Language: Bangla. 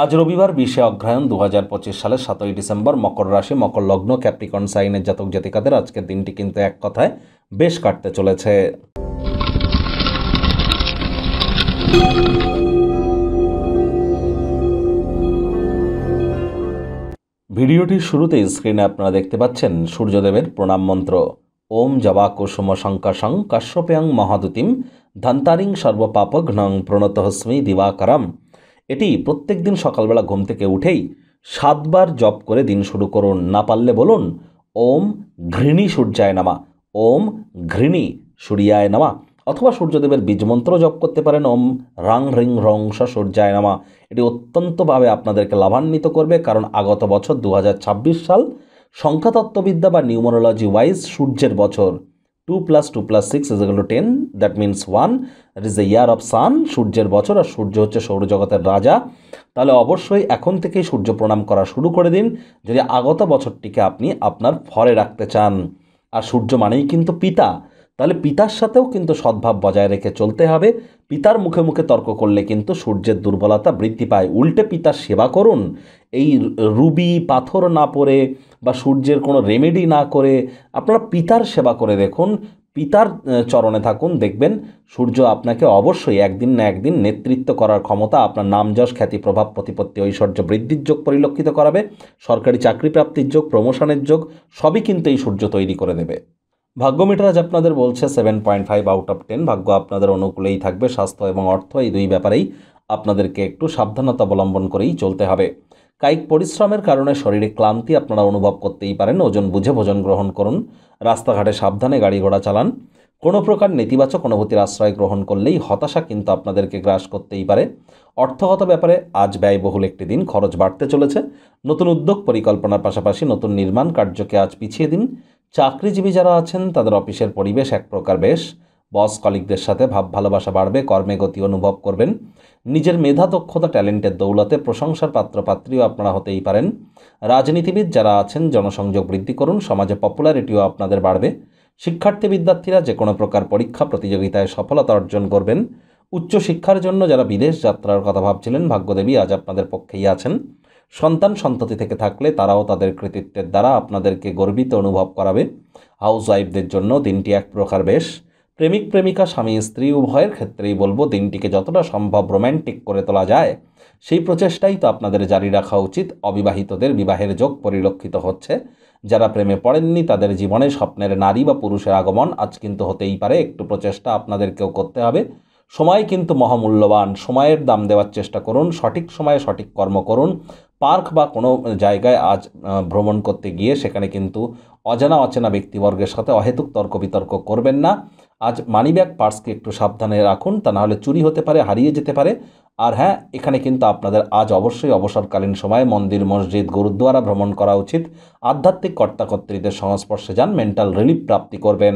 আজ রবিবার 20শে অগ্রহায়ণ 2025 সালের 7ই ডিসেম্বর, মকর রাশি, মকর লগ্ন, ক্যাপ্রিকর্ন সাইনের জাতক জাতিকাদের আজকের দিনটি কিন্তু এক কথায় বেশ কাটতে চলেছে। ভিডিওটির শুরুতেই স্ক্রিনে আপনারা দেখতে পাচ্ছেন সূর্যদেবের প্রণাম মন্ত্র। ওম জবা কুসুম শঙ্কাশং কাশ্যপেয়ং মহাদুতিম ধন্তারিং সর্বপাপঘ্নং প্রণতহস্মি দিবাকরম। এটি প্রত্যেক দিন সকালবেলা ঘুম থেকে উঠেই 7 বার জপ করে দিন শুরু করুন। না পারলে বলুন ওম ঘৃণী সূর্যায় নমঃ, ওম ঘৃণী সূর্যায় নমঃ, অথবা সূর্যদেবের বীজমন্ত্র জপ করতে পারেন ওম রাং হ্রিং রং স সূর্যায় নমঃ। এটি অত্যন্তভাবে আপনাদেরকে লাভান্বিত করবে, কারণ আগত বছর 2026 সাল সংখ্যাতত্ত্ববিদ্যা বা নিউমারোলজি ওয়াইজ সূর্যের বছর। 2 + 2 + 6 = 10, that means 1। It is the year of sun, সূর্যের বছর, আর সূর্য হচ্ছে সৌরজগতের রাজা। তাহলে অবশ্যই এখন থেকেই সূর্য প্রণাম করা শুরু করে দিন যদি আগত বছরটিকে আপনি আপনার ফরে রাখতে চান। আর সূর্য মানেই কিন্তু পিতা, তাহলে পিতার সাথেও কিন্তু সদ্ভাব বজায় রেখে চলতে হবে। পিতার মুখে মুখে তর্ক করলে কিন্তু সূর্যের দুর্বলতা বৃদ্ধি পায়। উল্টে পিতার সেবা করুন, এই রুবি পাথর না পরে বা সূর্যের কোনো রেমেডি না করে আপনারা পিতার সেবা করে দেখুন, পিতার চরণে থাকুন, দেখবেন সূর্য আপনাকে অবশ্যই একদিন না একদিন নেতৃত্ব করার ক্ষমতা, আপনার নাম যশ খ্যাতি প্রভাব প্রতিপত্তি ঐশ্বর্য বৃদ্ধির যোগ পরিলক্ষিত করাবে। সরকারি চাকরি প্রাপ্তির যোগ, প্রমোশনের যোগ সবই কিন্তু এই সূর্য তৈরি করে দেবে। ভাগ্য মিটার আজ আপনাদের বলছে 7.5 আউট অফ 10। ভাগ্য আপনাদের অনুকূলেই থাকবে। স্বাস্থ্য এবং অর্থ এই দুই ব্যাপারেই আপনাদেরকে একটু সাবধানতা অবলম্বন করেই চলতে হবে। কায়িক পরিশ্রমের কারণে শরীরে ক্লান্তি আপনারা অনুভব করতেই পারেন। ওজন বুঝে ভোজন গ্রহণ করুন। রাস্তাঘাটে সাবধানে গাড়ি ঘোড়া চালান। কোনো প্রকার নেতিবাচক অনুভূতির আশ্রয় গ্রহণ করলেই হতাশা কিন্তু আপনাদেরকে গ্রাস করতেই পারে। অর্থগত ব্যাপারে আজ ব্যয়বহুল একটি দিন, খরচ বাড়তে চলেছে। নতুন উদ্যোগ পরিকল্পনার পাশাপাশি নতুন নির্মাণ কার্যকে আজ পিছিয়ে দিন। চাকরিজীবী যারা আছেন তাদের অফিসের পরিবেশ এক প্রকার বেশ। বস কলিগদের সাথে ভাব ভালোবাসা বাড়বে, কর্মে গতি অনুভব করবেন। নিজের মেধা দক্ষতা ট্যালেন্টের দৌলতে প্রশংসার পাত্রপাত্রীও আপনারা হতেই পারেন। রাজনীতিবিদ যারা আছেন জনসংযোগ বৃদ্ধি করুন, সমাজে পপুলারিটিও আপনাদের বাড়বে। শিক্ষার্থী বিদ্যার্থীরা যে কোনো প্রকার পরীক্ষা প্রতিযোগিতায় সফলতা অর্জন করবেন। উচ্চশিক্ষার জন্য যারা বিদেশ যাত্রার কথা ভাবছিলেন, ভাগ্যদেবী আজ আপনাদের পক্ষেই আছেন। সন্তান সন্ততি থেকে থাকলে তারাও তাদের কৃতিত্বের দ্বারা আপনাদেরকে গর্বিত অনুভব করাবে। হাউস ওয়াইফদের জন্য দিনটি এক প্রকার বেশ। প্রেমিক প্রেমিকা স্বামী স্ত্রী উভয়ের ক্ষেত্রেই বলবো দিনটিকে যতটা সম্ভব রোম্যান্টিক করে তোলা যায় সেই প্রচেষ্টাই তো আপনাদের জারি রাখা উচিত। অবিবাহিতদের বিবাহের যোগ পরিলক্ষিত হচ্ছে। যারা প্রেমে পড়েননি তাদের জীবনে স্বপ্নের নারী বা পুরুষের আগমন আজ কিন্তু হতেই পারে। একটু প্রচেষ্টা আপনাদেরকেও করতে হবে। সময় কিন্তু মহামূল্যবান, সময়ের দাম দেওয়ার চেষ্টা করুন। সঠিক সময়ে সঠিক কর্ম করুন। পার্ক বা কোনো জায়গায় আজ ভ্রমণ করতে গিয়ে সেখানে কিন্তু অজানা অচেনা ব্যক্তিবর্গের সাথে অহেতুক তর্ক বিতর্ক করবেন না। আজ মানিব্যাগ পার্সকে একটু সাবধানে রাখুন, তা নাহলে চুরি হতে পারে, হারিয়ে যেতে পারে। আর হ্যাঁ, এখানে কিন্তু আপনাদের আজ অবশ্যই অবসরকালীন সময়ে মন্দির মসজিদ গুরুদ্বারা ভ্রমণ করা উচিত। আধ্যাত্মিক কর্তাকর্ত্রীদের সংস্পর্শে যান, মেন্টাল রিলিফ প্রাপ্তি করবেন।